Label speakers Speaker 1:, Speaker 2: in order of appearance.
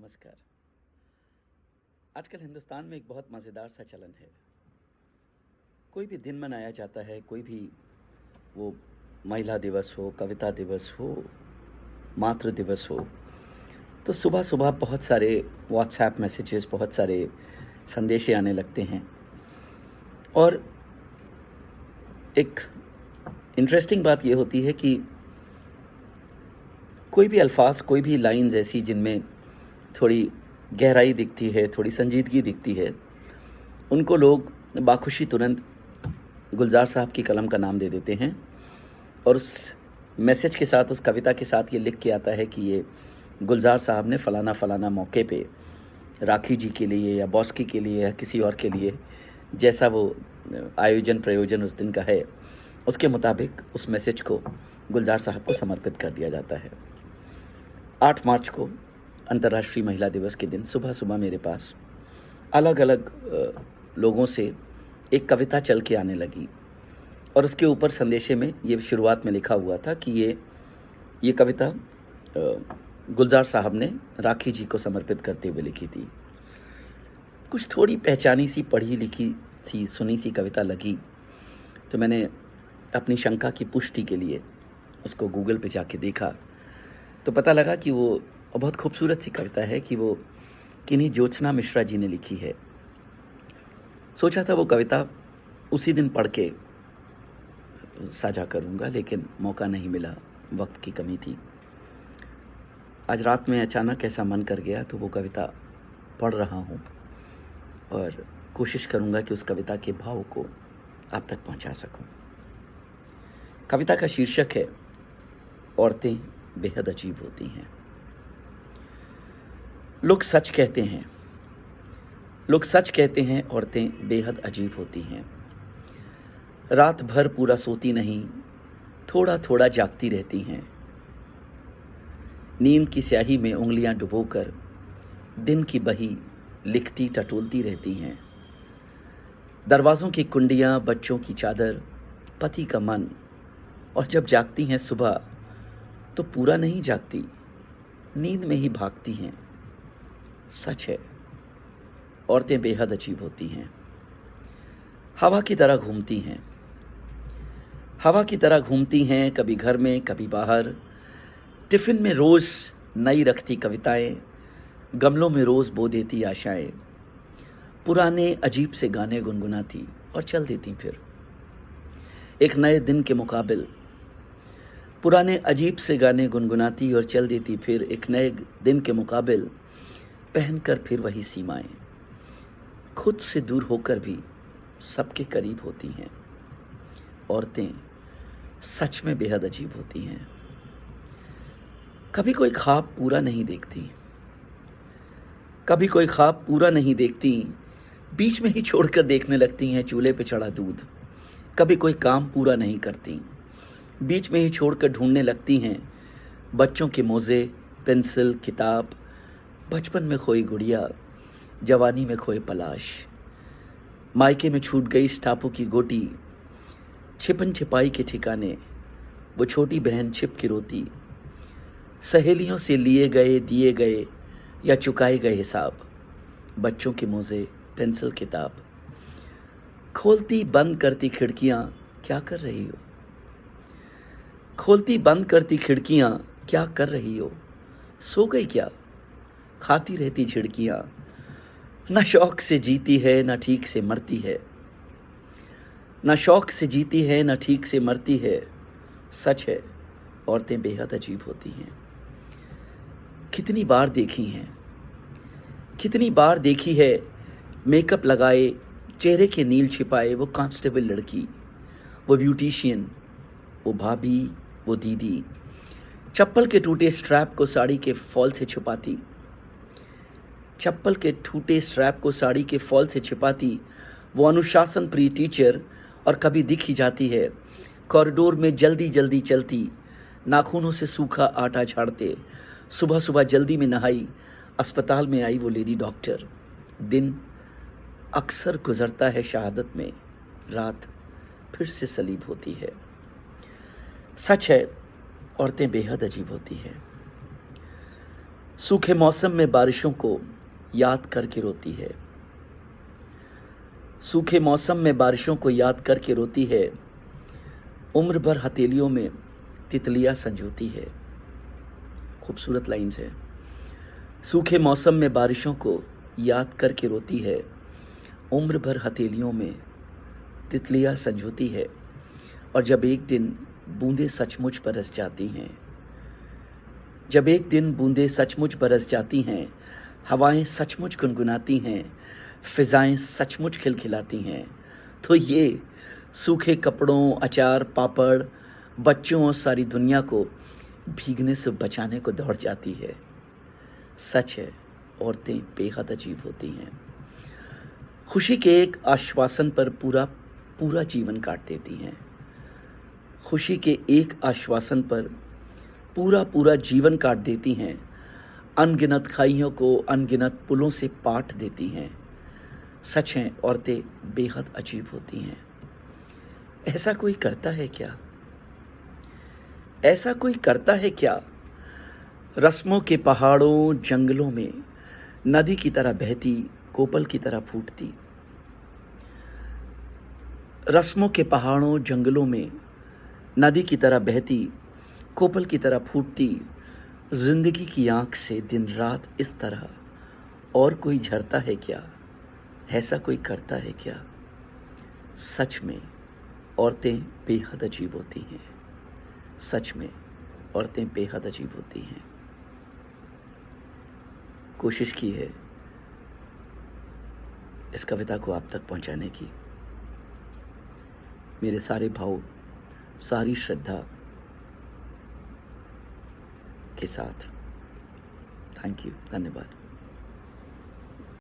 Speaker 1: नमस्कार। आजकल हिंदुस्तान में एक बहुत मज़ेदार सा चलन है। कोई भी दिन मनाया जाता है, कोई भी वो महिला दिवस हो, कविता दिवस हो, मातृ दिवस हो, तो सुबह-सुबह बहुत सारे व्हाट्सऐप मैसेजेस, बहुत सारे संदेशे आने लगते हैं। और एक इंटरेस्टिंग बात ये होती है कि कोई भी अल्फ़ाज़, कोई भी लाइन्स ऐसी जिनमें थोड़ी गहराई दिखती है, थोड़ी संजीदगी दिखती है, उनको लोग बाखुशी तुरंत गुलज़ार साहब की कलम का नाम दे देते हैं और उस मैसेज के साथ, उस कविता के साथ ये लिख के आता है कि ये गुलज़ार साहब ने फ़लाना-फ़लाना मौके पे राखी जी के लिए या बॉस्की के लिए या किसी और के लिए जैसा वो आयोजन प्रयोजन उस दिन का है, उसके मुताबिक उस मैसेज को गुलज़ार साहब को समर्पित कर दिया जाता है। 8 मार्च को अंतर्राष्ट्रीय महिला दिवस के दिन सुबह-सुबह मेरे पास अलग-अलग लोगों से एक कविता चल के आने लगी और उसके ऊपर संदेशे में ये शुरुआत में लिखा हुआ था कि ये कविता गुलज़ार साहब ने राखी जी को समर्पित करते हुए लिखी थी। कुछ थोड़ी पहचानी सी, पढ़ी लिखी सी, सुनी सी कविता लगी, तो मैंने अपनी शंका की पुष्टि के लिए उसको गूगल पे जाके देखा, तो पता लगा कि वो बहुत खूबसूरत सी कविता है कि वो किन्हीं ज्योत्सना मिश्रा जी ने लिखी है। सोचा था वो कविता उसी दिन पढ़ के साझा करूँगा, लेकिन मौका नहीं मिला, वक्त की कमी थी। आज रात में अचानक ऐसा मन कर गया तो वो कविता पढ़ रहा हूँ और कोशिश करूँगा कि उस कविता के भाव को आप तक पहुँचा सकूँ। कविता का शीर्षक है औरतें बेहद अजीब होती हैं। लोग सच कहते हैं, लोग सच कहते हैं औरतें बेहद अजीब होती हैं। रात भर पूरा सोती नहीं, थोड़ा-थोड़ा जागती रहती हैं। नींद की स्याही में उंगलियां डुबोकर दिन की बही लिखती टटोलती रहती हैं। दरवाज़ों की कुंडियां, बच्चों की चादर, पति का मन, और जब जागती हैं सुबह तो पूरा नहीं जागती, नींद में ही भागती हैं। सच है, औरतें बेहद अजीब होती हैं। हवा की तरह घूमती हैं, हवा की तरह घूमती हैं, कभी घर में कभी बाहर। टिफ़िन में रोज़ नई रखती कविताएं, गमलों में रोज़ बो देती आशाएं। पुराने अजीब से गाने गुनगुनाती और चल देती फिर एक नए दिन के मुकाबिल। पुराने अजीब से गाने गुनगुनाती और चल देती फिर एक नए दिन के मुकाबिल, पहनकर फिर वही सीमाएं। खुद से दूर होकर भी सबके करीब होती हैं। औरतें सच में बेहद अजीब होती हैं। कभी कोई ख्वाब पूरा नहीं देखती, कभी कोई ख्वाब पूरा नहीं देखती, बीच में ही छोड़कर देखने लगती हैं चूल्हे पे चढ़ा दूध। कभी कोई काम पूरा नहीं करती, बीच में ही छोड़कर ढूंढने लगती हैं बच्चों के मोज़े, पेंसिल, किताब। बचपन में खोई गुड़िया, जवानी में खोए पलाश। मायके में छूट गई इस टापू की गोटी, छिपन छिपाई के ठिकाने वो छोटी बहन छिप के रोती। सहेलियों से लिए गए, दिए गए या चुकाए गए हिसाब, बच्चों के मोज़े, पेंसिल, किताब। खोलती बंद करती खिड़कियां, क्या कर रही हो? खोलती बंद करती खिड़कियां, क्या कर रही हो? सो गई क्या? खाती रहती झिड़कियां। ना शौक से जीती है, ना ठीक से मरती है। ना शौक से जीती है, ना ठीक से मरती है। सच है, औरतें बेहद अजीब होती हैं। कितनी बार देखी हैं, कितनी बार देखी है मेकअप लगाए, चेहरे के नील छिपाए वो कांस्टेबल लड़की, वो ब्यूटिशियन, वो भाभी, वो दीदी। चप्पल के टूटे स्ट्रैप को साड़ी के फॉल से छुपाती, चप्पल के टूटे स्ट्रैप को साड़ी के फॉल से छिपाती वो अनुशासन प्रिय टीचर। और कभी दिख ही जाती है कॉरिडोर में जल्दी जल्दी चलती, नाखूनों से सूखा आटा झाड़ते। सुबह सुबह जल्दी में नहाई, अस्पताल में आई वो लेडी डॉक्टर। दिन अक्सर गुजरता है शहादत में, रात फिर से सलीब होती है। सच है, औरतें बेहद अजीब होती हैं। सूखे मौसम में बारिशों को याद करके रोती है। सूखे मौसम में बारिशों को याद करके रोती है। उम्र भर हथेलियों में तितलियां संजोती है। खूबसूरत लाइन्स है। सूखे मौसम में बारिशों को याद करके रोती है। उम्र भर हथेलियों में तितलियां संजोती है। और जब एक दिन बूंदें सचमुच बरस जाती हैं, जब एक दिन बूंदें सचमुच बरस जाती हैं, हवाएं सचमुच गुनगुनाती हैं, फिजाएं सचमुच खिलखिलाती हैं, तो ये सूखे कपड़ों, अचार, पापड़, बच्चों और सारी दुनिया को भीगने से बचाने को दौड़ जाती है। सच है, औरतें बेहद अजीब होती हैं। खुशी के एक आश्वासन पर पूरा पूरा जीवन काट देती हैं। खुशी के एक आश्वासन पर पूरा पूरा जीवन काट देती हैं। अनगिनत खाइयों को अनगिनत पुलों से पाट देती हैं। सच है, औरतें बेहद अजीब होती हैं। ऐसा कोई करता है क्या? ऐसा कोई करता है क्या? रस्मों के पहाड़ों जंगलों में नदी की तरह बहती, कोपल की तरह फूटती। रस्मों के पहाड़ों जंगलों में नदी की तरह बहती, कोपल की तरह फूटती जिंदगी की आंख से दिन रात इस तरह और कोई झरता है क्या? ऐसा कोई करता है क्या? सच में औरतें बेहद अजीब होती हैं। सच में औरतें बेहद अजीब होती हैं। कोशिश की है इस कविता को आप तक पहुंचाने की। मेरे सारे भाव, सारी श्रद्धा के साथ। थैंक यू, धन्यवाद।